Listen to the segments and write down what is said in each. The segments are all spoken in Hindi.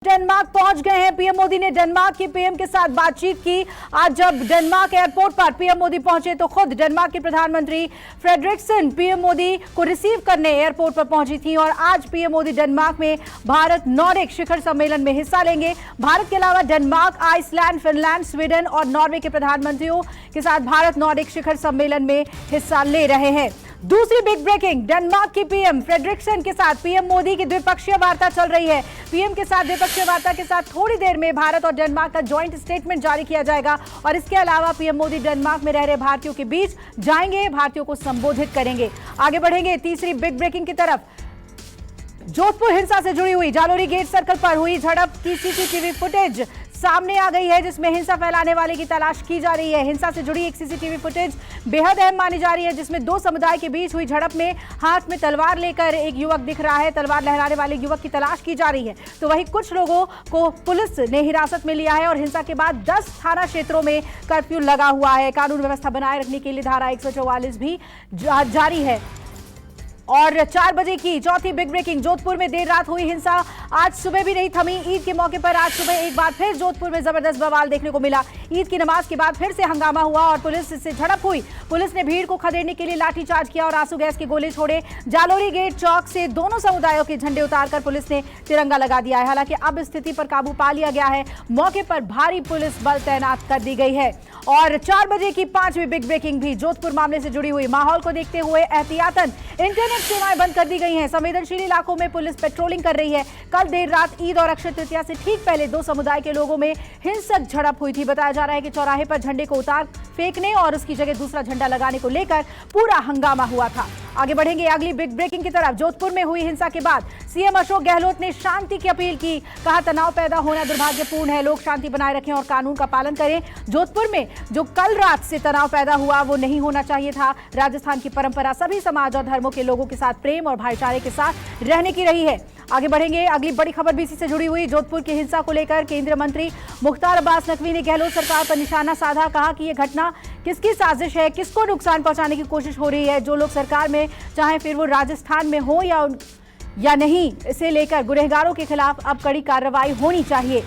डेनमार्क पहुंच गए हैं पीएम मोदी ने डेनमार्क के पीएम के साथ बातचीत की। आज जब डेनमार्क एयरपोर्ट पर पीएम मोदी पहुंचे तो खुद डेनमार्क के प्रधानमंत्री फ्रेडरिक्सन पीएम मोदी को रिसीव करने एयरपोर्ट पर पहुंची थी और आज पीएम मोदी डेनमार्क में भारत नॉर्डिक शिखर सम्मेलन में हिस्सा लेंगे। भारत के अलावा डेनमार्क, आइसलैंड, फिनलैंड, स्वीडन और नॉर्वे के प्रधानमंत्रियों के साथ भारत नॉर्डिक शिखर सम्मेलन में हिस्सा ले रहे हैं। दूसरी बिग ब्रेकिंग, डेनमार्क की पीएम फ्रेडरिक्सन के साथ पीएम मोदी की द्विपक्षीय वार्ता चल रही है। पीएम के साथ द्विपक्षीय वार्ता के साथ थोड़ी देर में भारत और डेनमार्क का ज्वाइंट स्टेटमेंट जारी किया जाएगा और इसके अलावा पीएम मोदी डेनमार्क में रह रहे भारतीयों के बीच जाएंगे, भारतीयों को संबोधित करेंगे। आगे बढ़ेंगे तीसरी बिग ब्रेकिंग की तरफ। जोधपुर हिंसा से जुड़ी हुई जालोरी गेट सर्कल पर हुई झड़प की सीसीटीवी फुटेज सामने आ गई है, जिसमें हिंसा फैलाने वाले की तलाश की जा रही है। हिंसा से जुड़ी एक सीसीटीवी फुटेज बेहद अहम मानी जा रही है, जिसमें दो समुदाय के बीच हुई झड़प में हाथ में तलवार लेकर एक युवक दिख रहा है। तलवार लहराने वाले युवक की तलाश की जा रही है। तो वहीं कुछ लोगों को पुलिस ने हिरासत में लिया है और हिंसा के बाद 10 थाना क्षेत्रों में कर्फ्यू लगा हुआ है। कानून व्यवस्था बनाए रखने के लिए धारा 144 भी जारी है। और 4 बजे की चौथी बिग ब्रेकिंग, जोधपुर में देर रात हुई हिंसा आज सुबह भी नहीं थमी। ईद के मौके पर आज सुबह एक बार फिर जोधपुर में जबरदस्त बवाल देखने को मिला। ईद की नमाज के बाद फिर से हंगामा हुआ और पुलिस से झड़प हुई। पुलिस ने भीड़ को खदेड़ने के लिए लाठीचार्ज किया और आंसू गैस के गोले छोड़े। जालोरी गेट चौक से दोनों समुदायों के झंडे उतारकर पुलिस ने तिरंगा लगा दिया है। हालांकि अब स्थिति पर काबू पा लिया गया है। मौके पर भारी पुलिस बल तैनात कर दी गई है। और 4 बजे की 5वीं बिग ब्रेकिंग भी जोधपुर मामले से जुड़ी हुई। माहौल को देखते हुए एहतियातन इंटरनेट सेवाएं बंद कर दी गई हैं। संवेदनशील इलाकों में पुलिस पेट्रोलिंग कर रही है। कल देर रात ईद और अक्षय तृतीया से ठीक पहले दो समुदाय के लोगों में हिंसक झड़प हुई थी। बताया जा रहा है कि चौराहे पर झंडे को उतार फेंकने और उसकी जगह दूसरा झंडा लगाने को लेकर पूरा हंगामा हुआ था। आगे बढ़ेंगे अगली बिग ब्रेकिंग की तरफ। जोधपुर में हुई हिंसा के बाद सीएम अशोक गहलोत ने शांति की अपील की। कहा, तनाव पैदा होना दुर्भाग्यपूर्ण है, लोग शांति बनाए रखें और कानून का पालन करें। जोधपुर में जो कल रात से तनाव पैदा हुआ वो नहीं होना चाहिए था। राजस्थान की परंपरा सभी समाज और धर्मों के लोगों के साथ प्रेम और भाईचारे के साथ रहने की रही है। आगे बढ़ेंगे अगली बड़ी खबर भी इसी से जुड़ी हुई। जोधपुर की हिंसा को लेकर केंद्रीय मंत्री मुख्तार अब्बास नकवी ने गहलोत सरकार पर निशाना साधा। कहा कि यह घटना किसकी साजिश है, किसको नुकसान पहुंचाने की कोशिश हो रही है। जो लोग सरकार में चाहे फिर वो राजस्थान में हो या नहीं, इसे लेकर गुनहगारों के खिलाफ अब कड़ी कार्रवाई होनी चाहिए।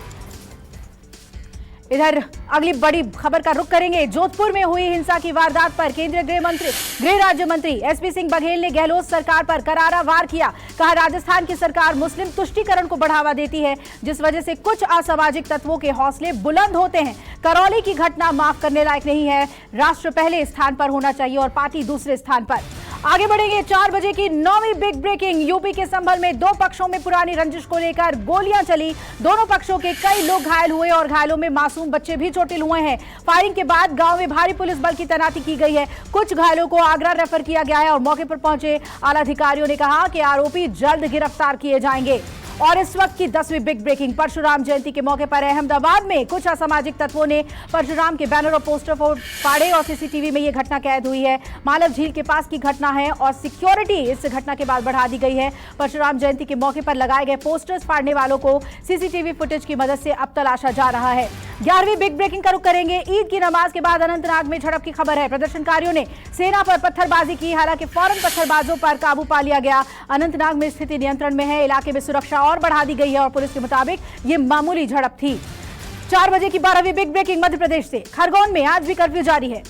इधर अगली बड़ी खबर का रुख करेंगे। जोधपुर में हुई हिंसा की वारदात पर केंद्रीय गृह राज्य मंत्री एसपी सिंह बघेल ने गहलोत सरकार पर करारा वार किया। कहा, राजस्थान की सरकार मुस्लिम तुष्टीकरण को बढ़ावा देती है, जिस वजह से कुछ असामाजिक तत्वों के हौसले बुलंद होते हैं। करौली की घटना माफ करने लायक नहीं है। राष्ट्र पहले स्थान पर होना चाहिए और पार्टी दूसरे स्थान पर। आगे बढ़ेंगे 4 बजे की 9वीं बिग ब्रेकिंग। यूपी के संभल में दो पक्षों में पुरानी रंजिश को लेकर गोलियां चली। दोनों पक्षों के कई लोग घायल हुए और घायलों में मासूम बच्चे भी चोटिल हुए हैं। फायरिंग के बाद गांव में भारी पुलिस बल की तैनाती की गई है। कुछ घायलों को आगरा रेफर किया गया है और मौके पर पहुंचे आला अधिकारियों ने कहा कि आरोपी जल्द गिरफ्तार किए जाएंगे। और इस वक्त की 10वीं बिग ब्रेकिंग, परशुराम जयंती के मौके पर अहमदाबाद में कुछ असामाजिक तत्वों ने परशुराम के बैनर और पोस्टर फाड़े और सीसीटीवी में यह घटना कैद हुई है। मालव झील के पास की घटना है और सिक्योरिटी इस घटना के बाद बढ़ा दी गई है। परशुराम जयंती के मौके पर लगाए गए पोस्टर्स फाड़ने वालों को सीसीटीवी फुटेज की मदद से अब तलाशा जा रहा है। 11वीं बिग ब्रेकिंग का रुख करेंगे। ईद की नमाज के बाद अनंतनाग में झड़प की खबर है। प्रदर्शनकारियों ने सेना पर पत्थरबाजी की, हालांकि फौरन पत्थरबाजों पर काबू पा लिया गया। अनंतनाग में स्थिति नियंत्रण में है। इलाके में सुरक्षा और बढ़ा दी गई है और पुलिस के मुताबिक ये मामूली झड़प थी। 4 बजे की 12वीं बिग ब्रेकिंग मध्य प्रदेश से। खरगोन में आज भी कर्फ्यू जारी है।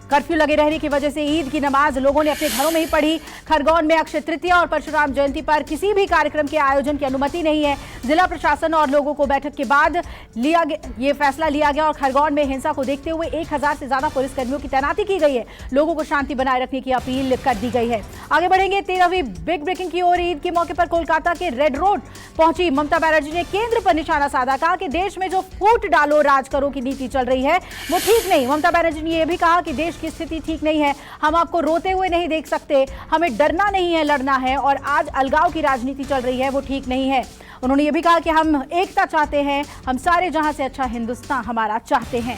कर्फ्यू लगे रहने की वजह से ईद की नमाज लोगों ने अपने घरों में ही पढ़ी। खरगोन में अक्षय तृतीया और परशुराम जयंती पर किसी भी कार्यक्रम के आयोजन की अनुमति नहीं है। जिला प्रशासन और लोगों को बैठक के बाद ये फैसला लिया गया और खरगोन में हिंसा को देखते हुए 1000 से ज्यादा पुलिसकर्मियों की तैनाती की गई है। लोगों को शांति बनाए रखने की अपील कर दी गई है। आगे बढ़ेंगे 13वीं बिग ब्रेकिंग की ओर। ईद के मौके पर कोलकाता के रेड रोड पहुंची ममता बनर्जी ने केंद्र पर निशाना साधा। कहा कि देश में जो फूट डालो राज करो की नीति चल रही है वो ठीक नहीं। ममता बनर्जी ने यह भी कहा कि देश की स्थिति ठीक नहीं है, हम आपको रोते हुए नहीं देख सकते, हमें डरना नहीं है, लड़ना है। और आज अलगाव की राजनीति चल रही है वो ठीक नहीं है। उन्होंने ये भी कहा कि हम एकता चाहते हैं, हम सारे जहां से अच्छा हिंदुस्तान हमारा चाहते हैं।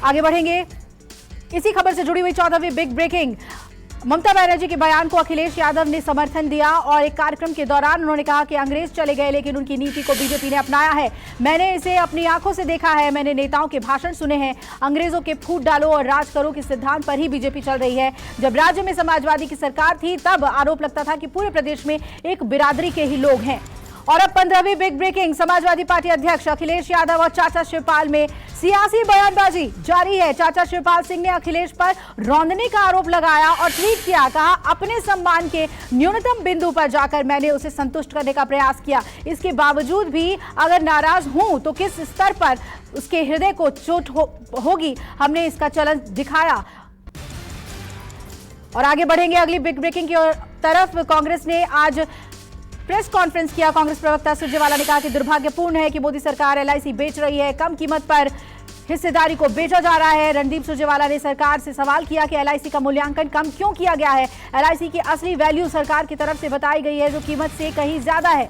आगे बढ़ेंगे इसी खबर से जुड़ी हुई 14वीं बिग ब्रेकिंग। ममता बनर्जी के बयान को अखिलेश यादव ने समर्थन दिया और एक कार्यक्रम के दौरान उन्होंने कहा कि अंग्रेज चले गए लेकिन उनकी नीति को बीजेपी ने अपनाया है। मैंने इसे अपनी आंखों से देखा है, मैंने नेताओं के भाषण सुने हैं। अंग्रेजों के फूट डालो और राज करो के सिद्धांत पर ही बीजेपी चल रही है। जब राज्य में समाजवादी की सरकार थी तब आरोप लगता था कि पूरे प्रदेश में एक बिरादरी के ही लोग हैं। और अब 15वीं बिग ब्रेकिंग, समाजवादी पार्टी अध्यक्ष अखिलेश यादव और चाचा शिवपाल में सियासी बयानबाजी जारी है। चाचा शिवपाल सिंह ने अखिलेश पर रौंदने का आरोप लगाया और ट्वीट किया, कहा अपने सम्मान के न्यूनतम बिंदु पर जाकर मैंने उसे संतुष्ट करने का प्रयास किया, इसके बावजूद भी अगर नाराज हूं तो किस स्तर पर उसके हृदय को चोट होगी, हमने इसका चलन दिखाया। और आगे बढ़ेंगे अगली बिग ब्रेकिंग की तरफ। कांग्रेस ने आज प्रेस कॉन्फ्रेंस किया। कांग्रेस प्रवक्ता सुरजेवाला ने कहा कि दुर्भाग्यपूर्ण है कि मोदी सरकार एलआईसी बेच रही है, कम कीमत पर हिस्सेदारी को बेचा जा रहा है। रणदीप सुरजेवाला ने सरकार से सवाल किया कि एलआईसी का मूल्यांकन कम क्यों किया गया है। एलआईसी की असली वैल्यू सरकार की तरफ से बताई गई है, जो कीमत से कहीं ज्यादा है।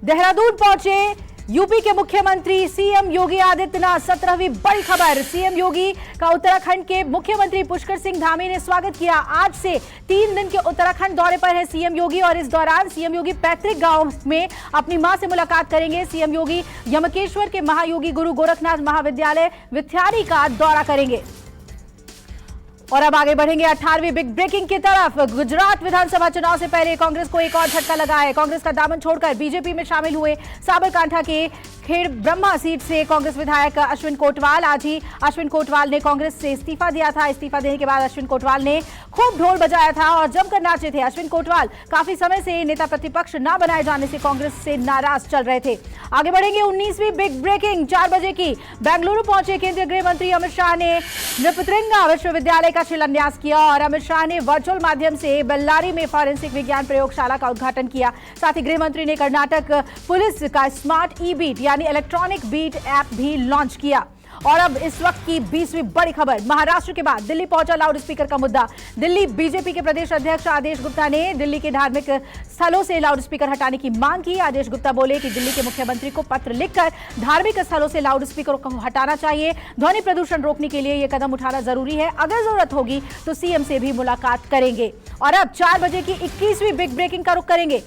देहरादून पहुंचे यूपी के मुख्यमंत्री सीएम योगी आदित्यनाथ। 17वीं बड़ी खबर, सीएम योगी का उत्तराखंड के मुख्यमंत्री पुष्कर सिंह धामी ने स्वागत किया। आज से 3 दिन के उत्तराखंड दौरे पर है सीएम योगी और इस दौरान सीएम योगी पैतृक गांव में अपनी मां से मुलाकात करेंगे। सीएम योगी यमकेश्वर के महायोगी गुरु गोरखनाथ महाविद्यालय विथ्यारी का दौरा करेंगे। और अब आगे बढ़ेंगे 18वीं बिग ब्रेकिंग की तरफ। गुजरात विधानसभा चुनाव से पहले कांग्रेस को एक और झटका लगा है। कांग्रेस का दामन छोड़कर बीजेपी में शामिल हुए साबरकांठा के खेड़ ब्रह्मा सीट से कांग्रेस विधायक अश्विन कोटवाल। आज ही अश्विन कोटवाल ने कांग्रेस से इस्तीफा दिया था। इस्तीफा देने के बाद अश्विन कोटवाल ने खूब ढोल बजाया था और जमकर नाचे थे। अश्विन कोटवाल काफी समय से नेता प्रतिपक्ष न बनाए जाने से कांग्रेस से नाराज चल रहे थे। आगे बढ़ेंगे 19वीं बिग ब्रेकिंग 4 बजे की। बेंगलुरु पहुंचे केंद्रीय गृह मंत्री अमित शाह ने नृपतृंगा विश्वविद्यालय का शिलान्यास किया और अमित शाह ने वर्चुअल माध्यम से बेल्लारी में फॉरेंसिक विज्ञान प्रयोगशाला का उद्घाटन किया। साथ ही गृह मंत्री ने कर्नाटक पुलिस का स्मार्ट ई बीट यानी इलेक्ट्रॉनिक बीट ऐप भी लॉन्च किया। और अब इस वक्त की 20वीं बड़ी खबर, महाराष्ट्र के बाद दिल्ली पहुंचा लाउड स्पीकर का मुद्दा। दिल्ली बीजेपी के प्रदेश अध्यक्ष आदेश गुप्ता ने दिल्ली के धार्मिक स्थलों से लाउड स्पीकर हटाने की मांग की। आदेश गुप्ता बोले कि दिल्ली के मुख्यमंत्री को पत्र लिखकर धार्मिक स्थलों से लाउड स्पीकर को हटाना चाहिए। ध्वनि प्रदूषण रोकने के लिए यह कदम उठाना जरूरी है। अगर जरूरत होगी तो सीएम से भी मुलाकात करेंगे। और अब 4 बजे की 21वीं बिग ब्रेकिंग का रुख करेंगे।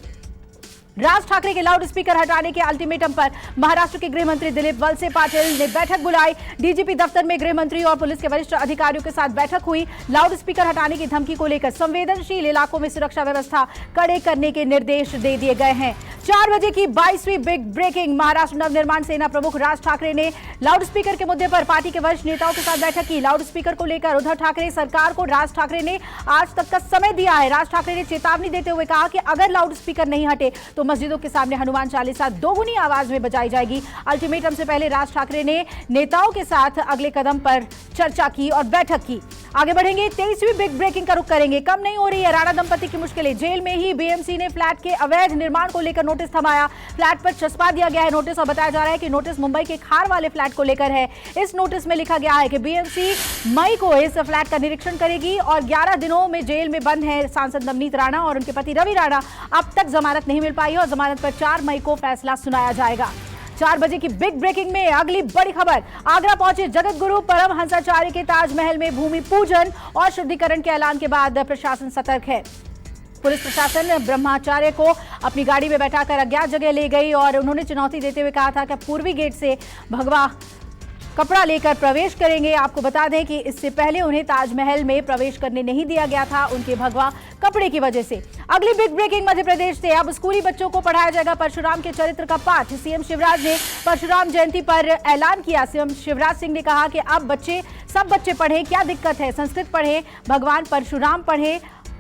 राज ठाकरे के लाउड स्पीकर हटाने के अल्टीमेटम पर महाराष्ट्र के गृह मंत्री दिलीप वलसे पाटिल ने बैठक बुलाई। डीजीपी दफ्तर में गृह मंत्री और पुलिस के वरिष्ठ अधिकारियों के साथ बैठक हुई। लाउड स्पीकर हटाने की धमकी को लेकर संवेदनशील इलाकों में सुरक्षा व्यवस्था कड़े करने के निर्देश दे दिए गए हैं। 4 बजे की 22वीं बिग ब्रेकिंग, महाराष्ट्र नवनिर्माण सेना प्रमुख राज ठाकरे ने लाउड स्पीकर के मुद्दे पर पार्टी के वरिष्ठ नेताओं के साथ बैठक की। लाउड स्पीकर को लेकर उद्धव ठाकरे सरकार को राज ठाकरे ने आज तक का समय दिया है। राज ठाकरे ने चेतावनी देते हुए कहा कि अगर लाउड स्पीकर नहीं हटे तो मस्जिदों के सामने हनुमान चालीसा दोगुनी आवाज में बजाई जाएगी। अल्टीमेटम से पहले राज ठाकरे ने नेताओं के साथ अगले कदम पर चर्चा की और बैठक की। आगे बढ़ेंगे 23वीं बिग ब्रेकिंग का रुख करेंगे। कम नहीं हो रही है राणा दंपति की मुश्किलें। जेल में ही बीएमसी ने फ्लैट के अवैध निर्माण को लेकर नोटिस थमाया। फ्लैट पर चस्पा दिया गया है नोटिस और बताया जा रहा है कि नोटिस मुंबई के खार वाले फ्लैट को लेकर है। इस नोटिस में लिखा गया है कि बीएमसी मई को इस फ्लैट का निरीक्षण करेगी और 11 दिनों में जेल में बंद है सांसद नवनीत राणा और उनके पति रवि राणा। अब तक जमानत नहीं मिल पाई और जमानत पर 4 मई को फैसला सुनाया जाएगा। 4 बजे की बिग ब्रेकिंग में अगली बड़ी खबर, आगरा पहुंचे जगत गुरु परमहंसाचार्य के ताजमहल में भूमि पूजन और शुद्धिकरण के ऐलान के बाद प्रशासन सतर्क है। पुलिस प्रशासन ब्रह्माचार्य को अपनी गाड़ी में बैठाकर अज्ञात जगह ले गई और उन्होंने चुनौती देते हुए कहा था कि पूर्वी गेट से भगवा कपड़ा लेकर प्रवेश करेंगे। आपको बता दें कि इससे पहले उन्हें ताजमहल में प्रवेश करने नहीं दिया गया था उनके भगवा कपड़े की वजह से। अगली बिग ब्रेकिंग मध्य प्रदेश से, अब स्कूली बच्चों को पढ़ाया जाएगा परशुराम के चरित्र का पाठ। सीएम शिवराज ने परशुराम जयंती पर ऐलान किया। सीएम शिवराज सिंह ने कहा कि अब सब बच्चे पढ़ें, क्या दिक्कत है, संस्कृत पढ़ें, भगवान परशुराम पढ़ें,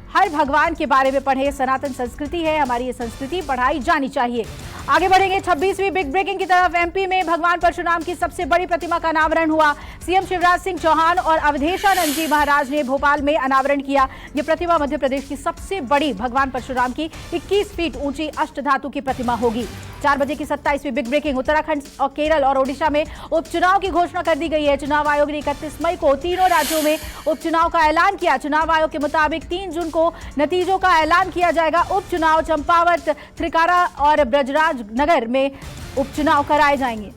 हर भगवान के बारे में पढ़े। सनातन संस्कृति है हमारी, ये संस्कृति पढ़ाई जानी चाहिए। आगे बढ़ेंगे 26वीं बिग ब्रेकिंग की तरफ। एमपी में भगवान परशुराम की सबसे बड़ी प्रतिमा का अनावरण हुआ। सीएम शिवराज सिंह चौहान और अवधेशानंद जी महाराज ने भोपाल में अनावरण किया। ये प्रतिमा मध्य प्रदेश की सबसे बड़ी भगवान परशुराम की 21 फीट ऊंची अष्टधातु की प्रतिमा होगी। 4 बजे की 27वीं बिग ब्रेकिंग, उत्तराखंड और केरल और ओडिशा में उपचुनाव की घोषणा कर दी गई है। चुनाव आयोग ने 31 मई को तीनों राज्यों में उपचुनाव का ऐलान किया। चुनाव आयोग के मुताबिक 3 जून को नतीजों का ऐलान किया जाएगा। उपचुनाव चंपावत, त्रिकारा और ब्रजराज नगर में उपचुनाव कराए जाएंगे।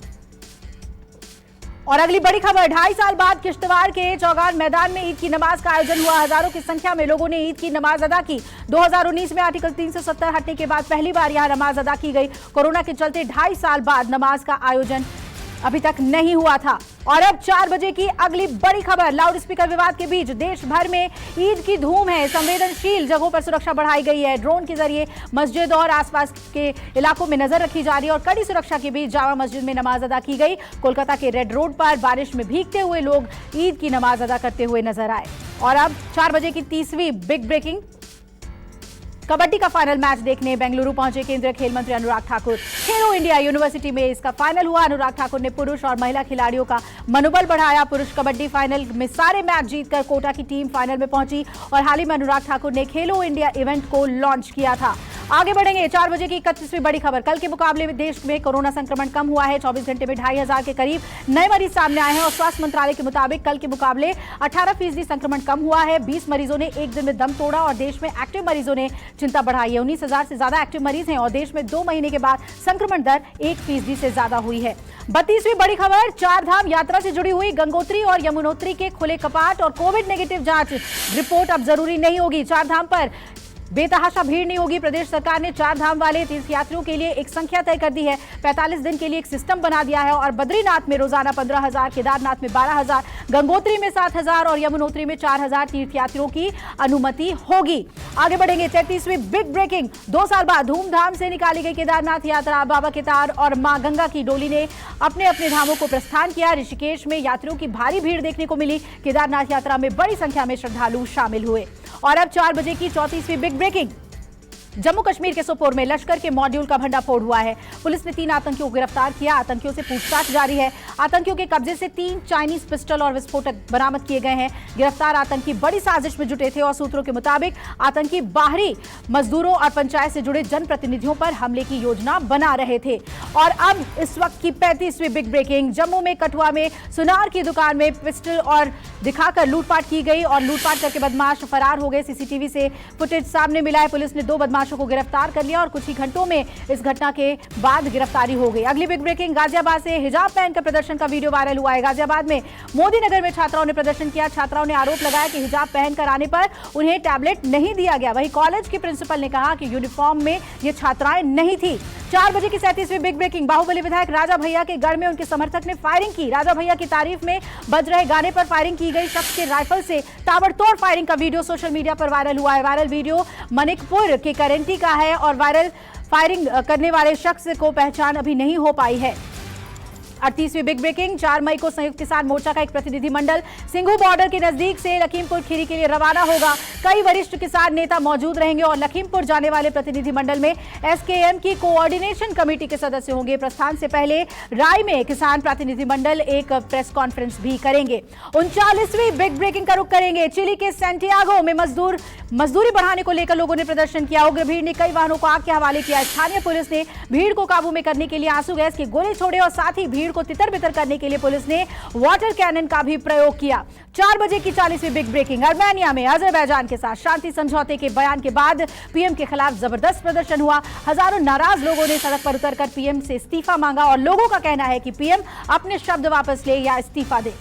और अगली बड़ी खबर, 2.5 साल बाद किश्तवाड़ के चौगान मैदान में ईद की नमाज का आयोजन हुआ। हजारों की संख्या में लोगों ने ईद की नमाज अदा की। 2019 में आर्टिकल 370 हटने के बाद पहली बार यहां नमाज अदा की गई। कोरोना के चलते 2.5 साल बाद नमाज का आयोजन अभी तक नहीं हुआ था। और अब 4 बजे की अगली बड़ी खबर। लाउड स्पीकर विवाद के बीच देश भर में ईद की धूम है। संवेदनशील जगहों पर सुरक्षा बढ़ाई गई है। ड्रोन के जरिए मस्जिद और आसपास के इलाकों में नजर रखी जा रही है और कड़ी सुरक्षा के बीच जामा मस्जिद में नमाज अदा की गई। कोलकाता के रेड रोड पर बारिश में भीगते हुए लोग ईद की नमाज अदा करते हुए नजर आए। और अब 4 बजे की तीसरी बिग ब्रेकिंग। कबड्डी का फाइनल मैच देखने बेंगलुरु पहुंचे केंद्रीय खेल मंत्री अनुराग ठाकुर। खेलो इंडिया यूनिवर्सिटी में इसका फाइनल हुआ। अनुराग ठाकुर ने पुरुष और महिला खिलाड़ियों का मनोबल बढ़ाया। पुरुष कबड्डी फाइनल में सारे मैच जीतकर कोटा की टीम फाइनल में पहुंची और हाल ही में अनुराग ठाकुर ने खेलो इंडिया इवेंट को लॉन्च किया था। आगे बढ़ेंगे। 4 बजे की 31वीं बड़ी खबर। कल के मुकाबले में देश में कोरोना संक्रमण कम हुआ है। 24 घंटे में 2500 के करीब नए मरीज सामने आए हैं और स्वास्थ्य मंत्रालय के मुताबिक कल के मुकाबले 18% संक्रमण कम हुआ है। 20 मरीजों ने एक दिन में दम तोड़ा और देश में एक्टिव मरीजों ने चिंता बढ़ाई है। 19,000 से ज्यादा एक्टिव मरीज हैं और देश में 2 महीने के बाद संक्रमण दर 1% से ज्यादा हुई है। 32वीं बड़ी खबर। 4 धाम यात्रा से जुड़ी हुई गंगोत्री और यमुनोत्री के खुले कपाट और कोविड नेगेटिव जांच रिपोर्ट अब जरूरी नहीं होगी। 4 धाम पर बेतहाशा भीड़ नहीं होगी। प्रदेश सरकार ने 4 धाम वाले तीर्थयात्रियों के लिए एक संख्या तय कर दी है। 45 दिन के लिए एक सिस्टम बना दिया है और बद्रीनाथ में रोजाना 15,000, केदारनाथ में 12,000, गंगोत्री में 7,000 और यमुनोत्री में 4,000 तीर्थयात्रियों की अनुमति होगी। आगे बढ़ेंगे। 33वीं बिग ब्रेकिंग। 2 साल बाद धूमधाम से निकाली गई केदारनाथ यात्रा। बाबा केदार और मां गंगा की डोली ने अपने अपने धामों को प्रस्थान किया। ऋषिकेश में यात्रियों की भारी भीड़ देखने को मिली। केदारनाथ यात्रा में बड़ी संख्या में श्रद्धालु शामिल हुए। और अब 4 बजे की 34वीं बिग ब्रेकिंग। जम्मू कश्मीर के सोपोर में लश्कर के मॉड्यूल का भंडाफोड़ हुआ है। पुलिस ने 3 आतंकियों को गिरफ्तार किया। आतंकियों से पूछताछ जारी है। आतंकियों के कब्जे से 3 चाइनीज पिस्टल और विस्फोटक बरामद किए गए हैं। गिरफ्तार आतंकी बड़ी साजिश में जुटे थे और सूत्रों के मुताबिक आतंकी बाहरी मजदूरों और पंचायत से जुड़े जनप्रतिनिधियों पर हमले की योजना बना रहे थे। और अब इस वक्त की 35वीं बिग ब्रेकिंग। जम्मू में कठुआ में सुनार की दुकान में पिस्टल और दिखाकर लूटपाट की गई और लूटपाट करके बदमाश फरार हो गए। सीसीटीवी से फुटेज सामने मिला है। पुलिस ने 2 बदमाशों को गिरफ्तार कर लिया और कुछ ही घंटों में इस घटना के बाद गिरफ्तारी हो गई। अगली बिग ब्रेकिंग। गाजियाबाद से हिजाब पहनकर प्रदर्शन का वीडियो वायरल हुआ है। गाजियाबाद में मोदी नगर में छात्राओं ने प्रदर्शन किया। छात्राओं ने आरोप लगाया कि हिजाब पहनकर आने पर उन्हें टैबलेट नहीं दिया गया। वहीं कॉलेज के प्रिंसिपल ने कहा कि यूनिफॉर्म में ये छात्राएं नहीं थी। 4 बजे की 37वीं बिग ब्रेकिंग। बाहुबली विधायक राजा भैया के घर में उनके समर्थक ने फायरिंग की। राजा भैया की तारीफ में बज रहे गाने पर फायरिंग की गई। शख्स के राइफल से ताबड़तोड़ फायरिंग का वीडियो सोशल मीडिया पर वायरल हुआ है। वायरल वीडियो मनिकपुर के करेंटी का है और फायरिंग करने वाले शख्स को पहचान अभी नहीं हो पाई है। 38वीं बिग ब्रेकिंग। 4 मई को संयुक्त किसान मोर्चा का एक प्रतिनिधिमंडल सिंघू बॉर्डर के नजदीक से लखीमपुर खीरी के लिए रवाना होगा। कई वरिष्ठ किसान नेता मौजूद रहेंगे और लखीमपुर जाने वाले प्रतिनिधिमंडल में एसकेएम की कोऑर्डिनेशन कमेटी के सदस्य होंगे। प्रस्थान से पहले राय में किसान प्रतिनिधिमंडल एक प्रेस कॉन्फ्रेंस भी करेंगे। 39वीं बिग ब्रेकिंग का रुख करेंगे। चिली के सैंटियागो में मजदूरी बढ़ाने को लेकर लोगों ने प्रदर्शन किया। उग्र भीड़ ने कई वाहनों को आग के हवाले किया। स्थानीय पुलिस ने भीड़ को काबू में करने के लिए आंसू गैस के गोले छोड़े और साथ ही भीड़ को तितर बितर करने के लिए पुलिस ने वाटर कैनन का भी प्रयोग किया। 4 बजे की 40वीं बिग ब्रेकिंग। अर्मेनिया में अजरबैजान के साथ शांति समझौते के बयान के बाद पीएम के खिलाफ जबरदस्त प्रदर्शन हुआ। हजारों नाराज लोगों ने सड़क पर उतरकर पीएम से इस्तीफा मांगा और लोगों का कहना है कि पीएम अपने शब्द वापस ले या इस्तीफा दे।